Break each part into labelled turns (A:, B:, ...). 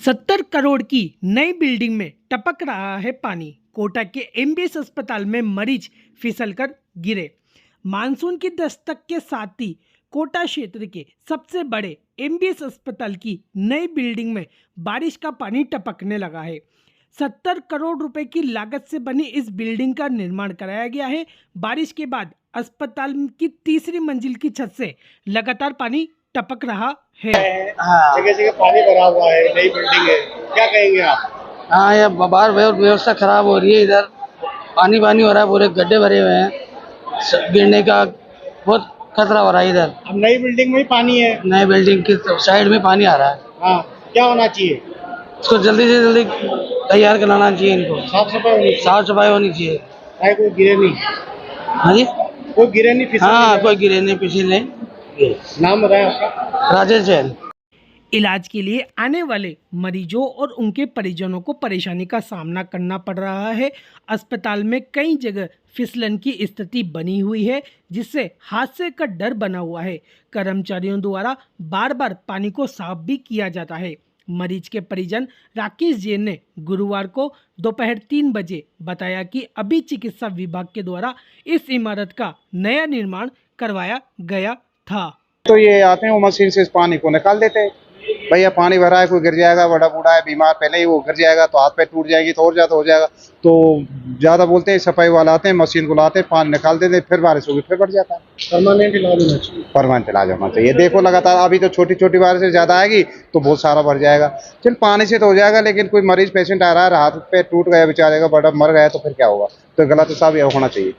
A: 70 करोड़ की नई बिल्डिंग में टपक रहा है पानी। कोटा के एमबीएस अस्पताल में मरीज फिसलकर गिरे। मानसून की दस्तक के साथ ही कोटा क्षेत्र के सबसे बड़े एमबीएस अस्पताल की नई बिल्डिंग में बारिश का पानी टपकने लगा है। 70 करोड़ रुपए की लागत से बनी इस बिल्डिंग का निर्माण कराया गया है। बारिश के बाद अस्पताल की तीसरी मंजिल की छत से लगातार पानी टपक रहा है।
B: हाँ
C: जगह जगह पानी भरा हुआ है, नई बिल्डिंग है, क्या कहेंगे आप?
B: हाँ, ये बाहर व्यवस्था खराब हो रही है। इधर पानी पानी हो रहा है, पूरे गड्ढे भरे हुए हैं, गिरने का बहुत खतरा हो रहा है। इधर
C: अब नई बिल्डिंग में ही पानी है।
B: नए बिल्डिंग की साइड में पानी आ रहा है।
C: हाँ, क्या होना चाहिए?
B: इसको जल्दी से जल्दी तैयार कराना चाहिए। इनको
C: साफ सफाई होनी चाहिए,
B: साफ सफाई होनी चाहिए।
C: ताकि कोई गिरे नहीं।
B: हाँ जी,
C: कोई गिरे नहीं, फिसले
B: हाँ,
C: नहीं।
B: कोई गिरे नहीं, पिछले नहीं।
C: नाम बताएं आपका।
B: राजेश जैन।
A: इलाज के लिए आने वाले मरीजों और उनके परिजनों को परेशानी का सामना करना पड़ रहा है। अस्पताल में कई जगह फिसलन की स्थिति बनी हुई है, जिससे हादसे का डर बना हुआ है। कर्मचारियों द्वारा बार बार पानी को साफ भी किया जाता है। मरीज के परिजन राकेश जैन ने गुरुवार को दोपहर 3 बजे बताया कि अभी चिकित्सा विभाग के द्वारा इस इमारत का नया निर्माण करवाया गया था।
D: तो ये आते हैं, वो मशीन से इस पानी को निकाल देते हैं। भैया पानी भरा है, कोई गिर जाएगा, बड़ा बूढ़ा है, बीमार, पहले ही वो गिर जाएगा तो हाथ पैर टूट जाएगी, तो और ज्यादा हो जाएगा। तो ज्यादा बोलते हैं, सफाई वाला आते हैं, मशीन को लाते हैं, पानी निकाल देते हैं, फिर बारिश होगी, फिर बढ़ जाता है।
C: परमानेंट इलाज होना चाहिए।
D: परमानेंट इलाज होना चाहिए। देखो लगातार अभी तो छोटी छोटी बारिश ज्यादा आएगी तो बहुत सारा बढ़ जाएगा। चल पानी से तो हो जाएगा, लेकिन कोई मरीज पेशेंट आ रहा है, हाथ पैर टूट गया बेचारे का, बड़ा मर गया, तो फिर क्या होगा? तो गलत हिसाब ये होना चाहिए।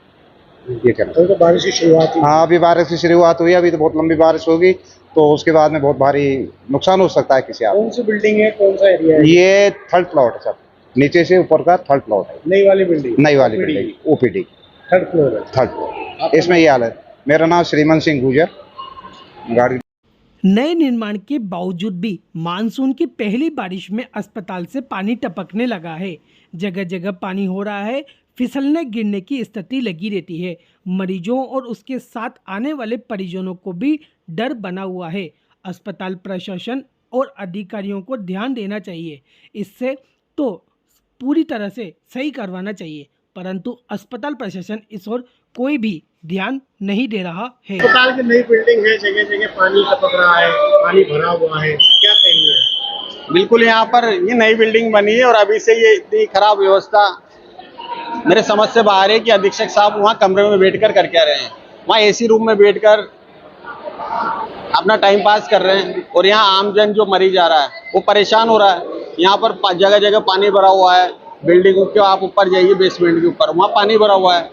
D: ये कहना।
C: तो बारिश की शुरुआत हुई।
D: हाँ, अभी बारिश की शुरुआत हुई है, अभी तो बहुत लंबी बारिश होगी, तो उसके बाद में बहुत भारी नुकसान हो सकता है किसी
C: कौन सी बिल्डिंग है, कौन सा एरिया है?
D: ये थर्ड प्लॉट है सब, नीचे से ऊपर का थर्ड प्लॉट है।
C: नई वाली बिल्डिंग।
D: नई वाली बिल्डिंग ओपीडी
C: थर्ड फ्लोर है।
D: Third floor. इसमें ये हाल है। मेरा नाम श्रीमन सिंह गुजर। गाड़ी
A: नए निर्माण के बावजूद भी मानसून की पहली बारिश में अस्पताल से पानी टपकने लगा है। जगह जगह पानी हो रहा है, फिसलने गिरने की स्थिति लगी रहती है। मरीजों और उसके साथ आने वाले परिजनों को भी डर बना हुआ है। अस्पताल प्रशासन और अधिकारियों को ध्यान देना चाहिए, इससे तो पूरी तरह से सही करवाना चाहिए, परंतु अस्पताल प्रशासन इस ओर कोई भी ध्यान नहीं दे रहा है।
C: अस्पताल की नई बिल्डिंग है, जगह जगह पानी टपक रहा है, पानी भरा हुआ है, क्या कहेंगे?
E: बिल्कुल, यहाँ पर ये नई बिल्डिंग बनी है और अभी से ये इतनी खराब व्यवस्था मेरे समझ से बाहर है कि अधीक्षक साहब वहाँ कमरे में बैठकर कर क्या रहे हैं। वहाँ एसी रूम में बैठकर अपना टाइम पास कर रहे हैं और यहाँ आमजन जो मरीज आ रहा है वो परेशान हो रहा है। यहाँ पर जगह जगह पानी भरा हुआ है। बिल्डिंग के आप ऊपर जाइए, बेसमेंट के ऊपर, वहाँ पानी भरा हुआ है,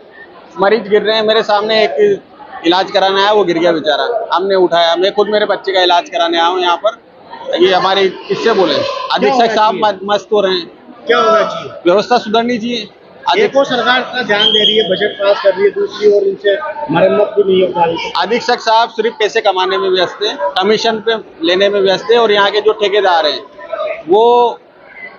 E: मरीज गिर रहे हैं। मेरे सामने एक इलाज कराने आया, वो गिर गया बेचारा, हमने उठाया। मैं खुद मेरे बच्चे का इलाज कराने आया हूँ यहाँ पर। ये हमारे किससे बोले, अधीक्षक साहब मस्त हो रहे हैं।
C: क्या होना चाहिए?
E: व्यवस्था सुधरनी चाहिए।
C: एक और सरकार का ध्यान दे रही है, बजट पास कर रही है, दूसरी ओर इनसे मरम्मत भी नहीं हो पा रही।
E: अधीक्षक साहब सिर्फ पैसे कमाने में व्यस्त हैं, कमीशन पे लेने में व्यस्त है और यहाँ के जो ठेकेदार हैं वो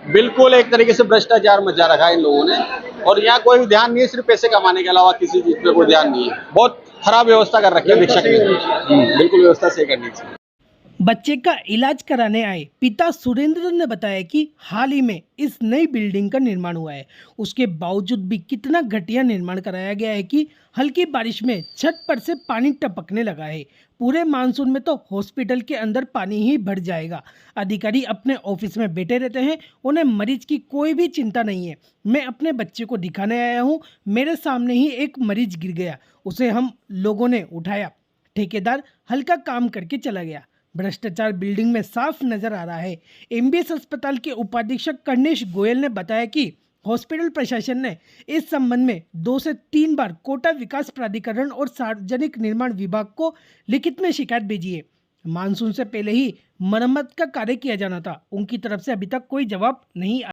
E: बिल्कुल एक तरीके से भ्रष्टाचार मचा रखा है इन लोगों ने। और यहाँ कोई ध्यान नहीं है, सिर्फ पैसे कमाने के अलावा किसी चीज पे कोई ध्यान नहीं है। बहुत खराब व्यवस्था कर रखी है अधीक्षक ने। बिल्कुल व्यवस्था सही करनी चाहिए।
A: बच्चे का इलाज कराने आए पिता सुरेंद्र ने बताया कि हाल ही में इस नई बिल्डिंग का निर्माण हुआ है, उसके बावजूद भी कितना घटिया निर्माण कराया गया है कि हल्की बारिश में छत पर से पानी टपकने लगा है। पूरे मानसून में तो हॉस्पिटल के अंदर पानी ही भर जाएगा। अधिकारी अपने ऑफिस में बैठे रहते हैं, उन्हें मरीज की कोई भी चिंता नहीं है। मैं अपने बच्चे को दिखाने आया हूँ, मेरे सामने ही एक मरीज गिर गया, उसे हम लोगों ने उठाया। ठेकेदार हल्का काम करके चला गया। भ्रष्टाचार बिल्डिंग में साफ नजर आ रहा है। एमबीएस अस्पताल के उपाधीक्षक कर्णेश गोयल ने बताया कि हॉस्पिटल प्रशासन ने इस संबंध में 2 से 3 बार कोटा विकास प्राधिकरण और सार्वजनिक निर्माण विभाग को लिखित में शिकायत भेजी है। मानसून से पहले ही मरम्मत का कार्य किया जाना था, उनकी तरफ से अभी तक कोई जवाब नहीं आया।